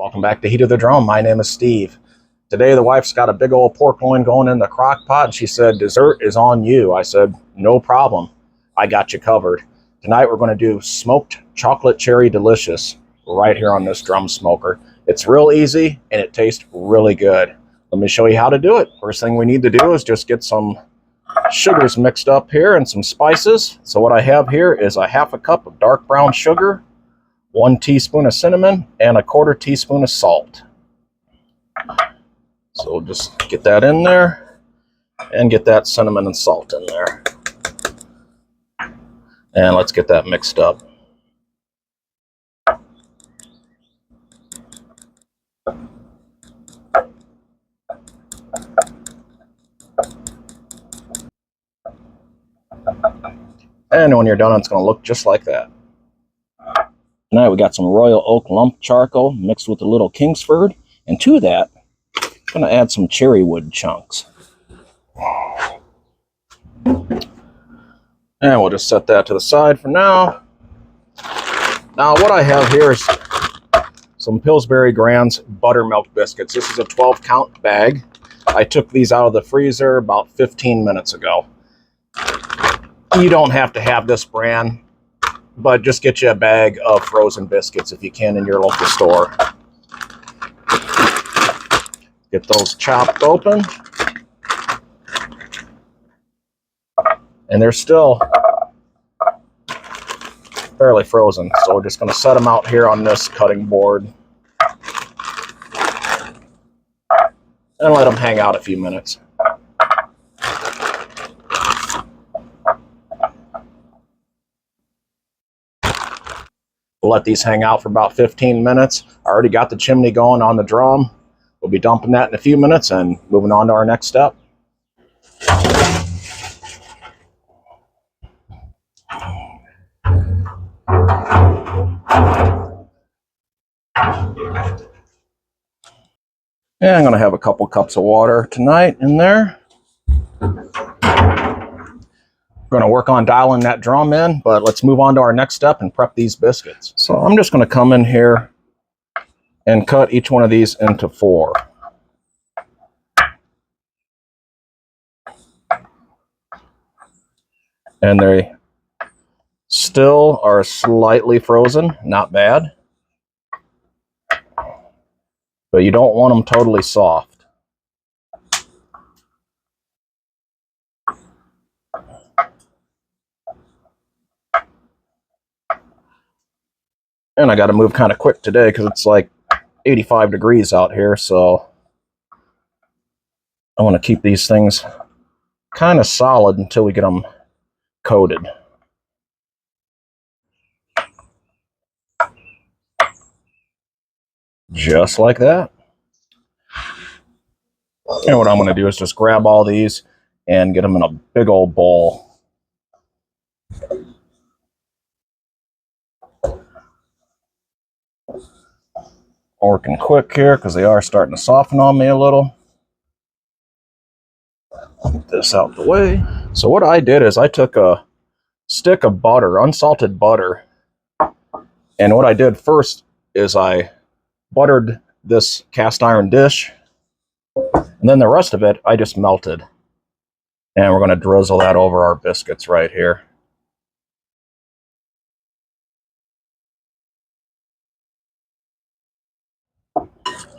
Welcome back to Heat of the Drum. My name is Steve. Today the wife's got a big old pork loin going in the crock pot, and she said, dessert is on you. I said, no problem. I got you covered. Tonight we're going to do smoked chocolate cherry delicious right here on this drum smoker. It's real easy and it tastes really good. Let me show you how to do it. First thing we need to do is just get some sugars mixed up here and some spices. So what I have here is a half a cup of dark brown sugar, 1 teaspoon of cinnamon, and a 1/4 teaspoon of salt. So we'll just get that in there and get that cinnamon and salt in there. And let's get that mixed up. And when you're done, it's going to look just like that. Tonight we got some Royal Oak lump charcoal mixed with a little Kingsford, and to that I'm going to add some cherry wood chunks. And we'll just set that to the side for now. Now what I have here is some Pillsbury Grand's Buttermilk Biscuits. This is a 12-count bag. I took these out of the freezer about 15 minutes ago. You don't have to have this brand, but just get you a bag of frozen biscuits if you can in your local store. Get those chopped open. And they're still fairly frozen, so we're just going to set them out here on this cutting board and let them hang out a few minutes. We'll let these hang out for about 15 minutes. I already got the chimney going on the drum. We'll be dumping that in a few minutes and moving on to our next step. And I'm going to have a couple cups of water tonight in there. We're going to work on dialing that drum in, but let's move on to our next step and prep these biscuits. So I'm just going to come in here and cut each one of these into 4. And they still are slightly frozen, not bad. But you don't want them totally soft. And I got to move kind of quick today because it's like 85 degrees out here, so I want to keep these things kind of solid until we get them coated. Just like that. And what I'm going to do is just grab all these and get them in a big old bowl. Working quick here because they are starting to soften on me a little. Get this out the way. So what I did is I took a stick of butter, unsalted butter, and what I did first is I buttered this cast iron dish, and then the rest of it I just melted. And we're going to drizzle that over our biscuits right here.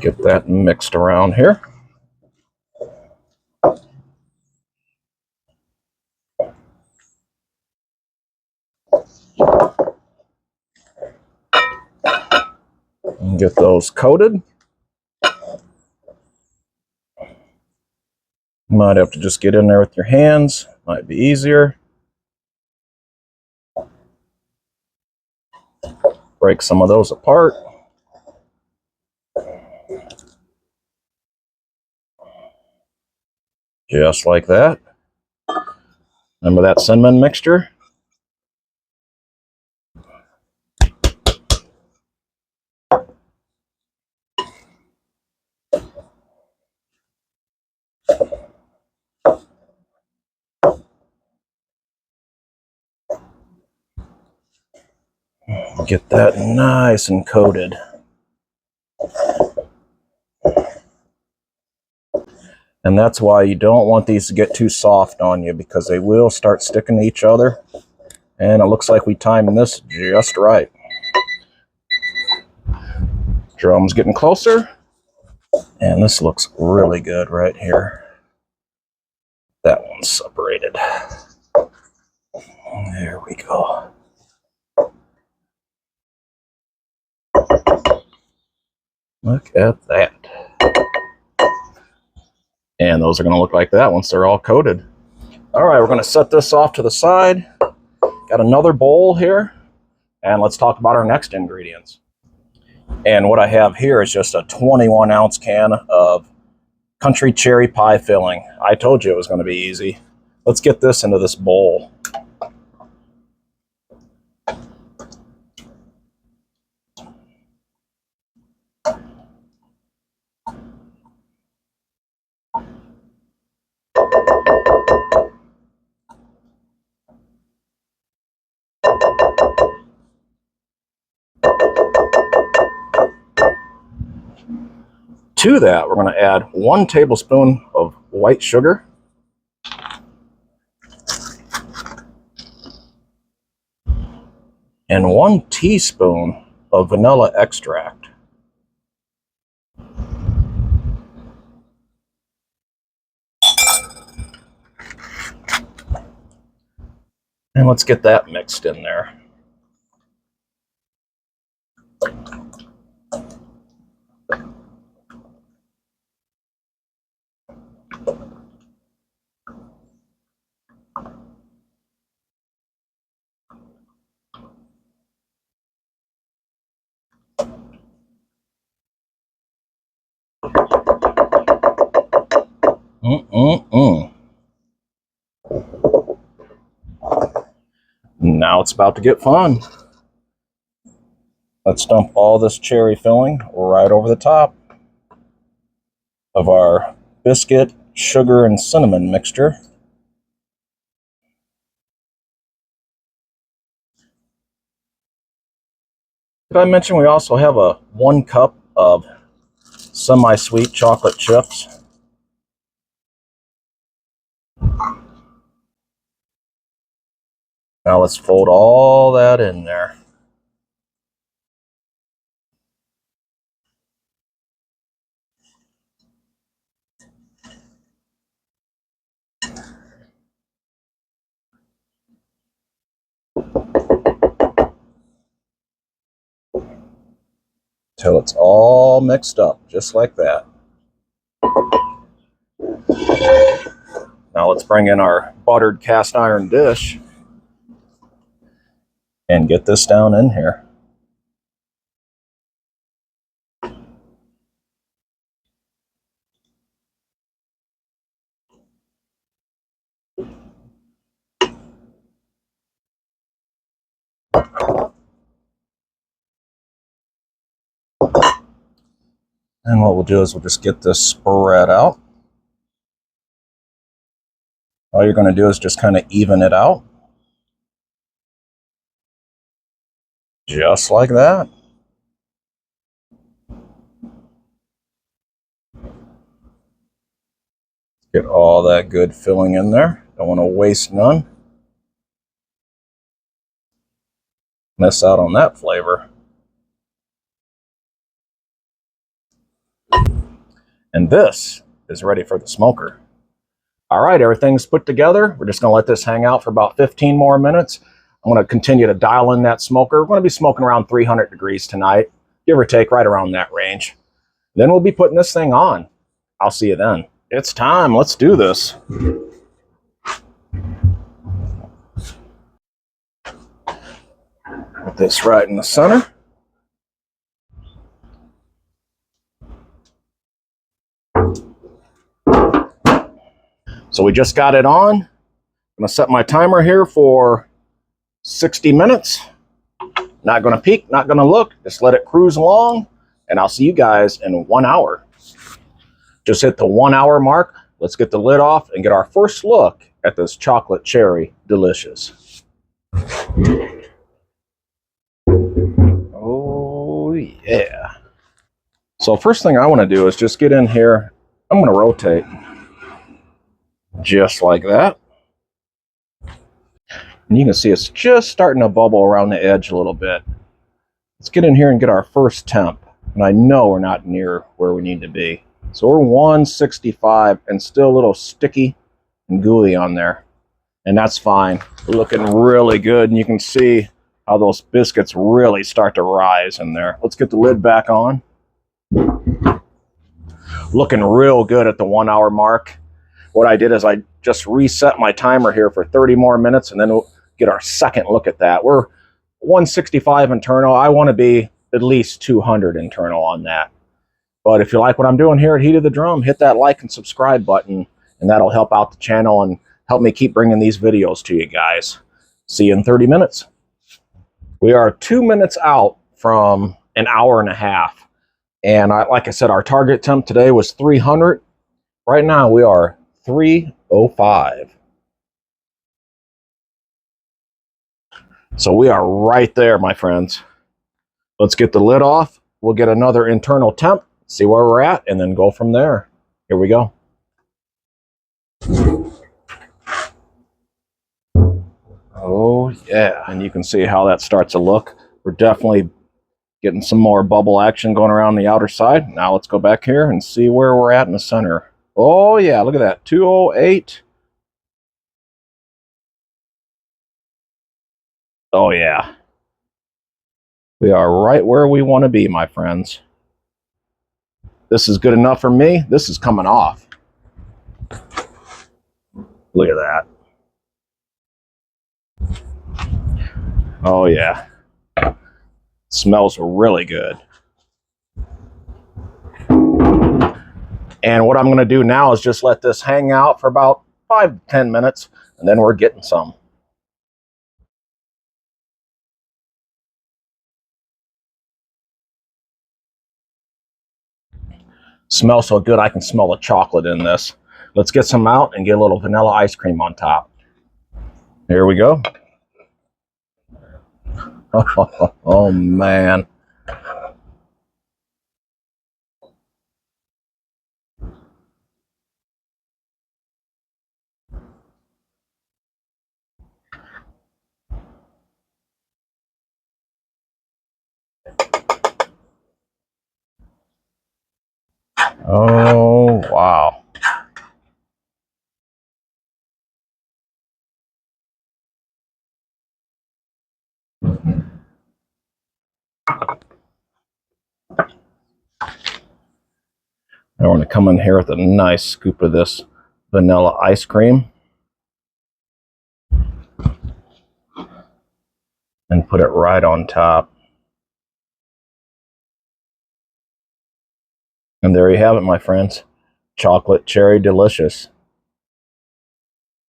Get that mixed around here. And get those coated. You might have to just get in there with your hands. Might be easier. Break some of those apart. Just like that. Remember that cinnamon mixture? Get that nice and coated. And that's why you don't want these to get too soft on you, because they will start sticking to each other. And it looks like we timed this just right. Drum's getting closer. And this looks really good right here. That one's separated. There we go. Look at that. And those are going to look like that once they're all coated. All right, we're going to set this off to the side. Got another bowl here. And let's talk about our next ingredients. And what I have here is just a 21-ounce can of country cherry pie filling. I told you it was going to be easy. Let's get this into this bowl. To that, we're going to add 1 tablespoon of white sugar, and 1 teaspoon of vanilla extract. And let's get that mixed in there. Now it's about to get fun. Let's dump all this cherry filling right over the top of our biscuit, sugar, and cinnamon mixture. Did I mention we also have a 1 cup of semi-sweet chocolate chips? Now let's fold all that in there. Till it's all mixed up, just like that. Now let's bring in our buttered cast iron dish and get this down in here. And what we'll do is we'll just get this spread out. All you're going to do is just kind of even it out. Just like that. Get all that good filling in there. Don't want to waste none. Miss out on that flavor. And this is ready for the smoker. All right, everything's put together. We're just going to let this hang out for about 15 more minutes. I'm going to continue to dial in that smoker. We're going to be smoking around 300 degrees tonight, give or take, right around that range. Then we'll be putting this thing on. I'll see you then. It's time. Let's do this. Put this right in the center. So we just got it on. I'm going to set my timer here for 60 minutes. Not going to peek, not going to look. Just let it cruise along, and I'll see you guys in 1 hour. Just hit the 1 hour mark. Let's get the lid off and get our first look at this chocolate cherry delicious. Oh, yeah. So first thing I want to do is just get in here. I'm going to rotate. Just like that. And you can see it's just starting to bubble around the edge a little bit. Let's get in here and get our first temp. And I know we're not near where we need to be. So we're 165 and still a little sticky and gooey on there. And that's fine. We're looking really good. And you can see how those biscuits really start to rise in there. Let's get the lid back on. Looking real good at the 1 hour mark. What I did is I just reset my timer here for 30 more minutes, and then we'll get our second look at that. We're 165 internal. I want to be at least 200 internal on that. But if you like what I'm doing here at Heat of the Drum, hit that like and subscribe button, and that'll help out the channel and help me keep bringing these videos to you guys. See you in 30 minutes. We are 2 minutes out from an hour and a half. And like I said, our target temp today was 300. Right now we are 305. So we are right there, my friends. Let's get the lid off. We'll get another internal temp, see where we're at, and then go from there. Here we go. Oh, yeah. And you can see how that starts to look. We're definitely getting some more bubble action going around the outer side. Now let's go back here and see where we're at in the center. Oh, yeah. Look at that. 208. Oh, yeah. We are right where we want to be, my friends. This is good enough for me. This is coming off. Look at that. Oh, yeah. Smells really good. And what I'm going to do now is just let this hang out for about 5 to 10 minutes, and then we're getting some. Smells so good I can smell the chocolate in this. Let's get some out and get a little vanilla ice cream on top. Here we go. Oh, man. Oh, wow. Now we're going to come in here with a nice scoop of this vanilla ice cream and put it right on top. And there you have it, my friends. Chocolate cherry delicious.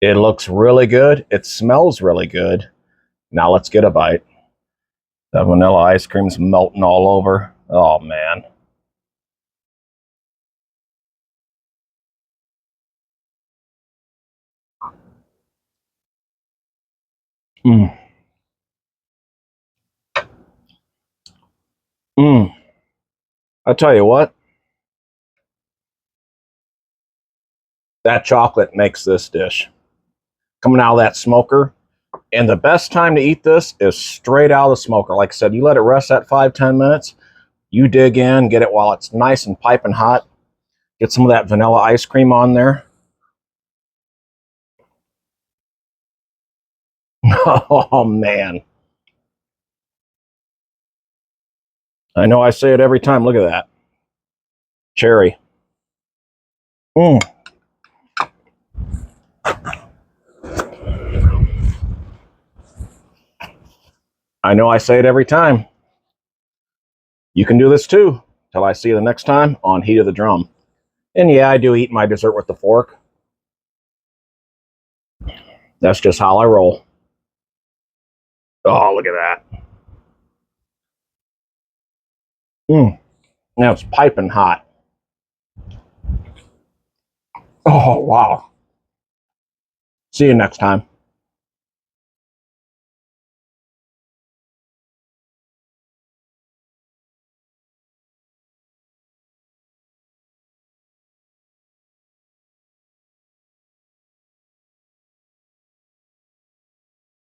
It looks really good. It smells really good. Now let's get a bite. That vanilla ice cream's melting all over. Oh, man. Mmm. Mmm. I tell you what, that chocolate makes this dish. Coming out of that smoker. And the best time to eat this is straight out of the smoker. Like I said, you let it rest that 5-10 minutes. You dig in, get it while it's nice and piping hot. Get some of that vanilla ice cream on there. Oh, man. I know I say it every time. Look at that. Cherry. Mmm. I know I say it every time. You can do this too. Till I see you the next time on Heat of the Drum. And yeah, I do eat my dessert with the fork. That's just how I roll. Oh, look at that. Mmm. Now it's piping hot. Oh, wow. See you next time.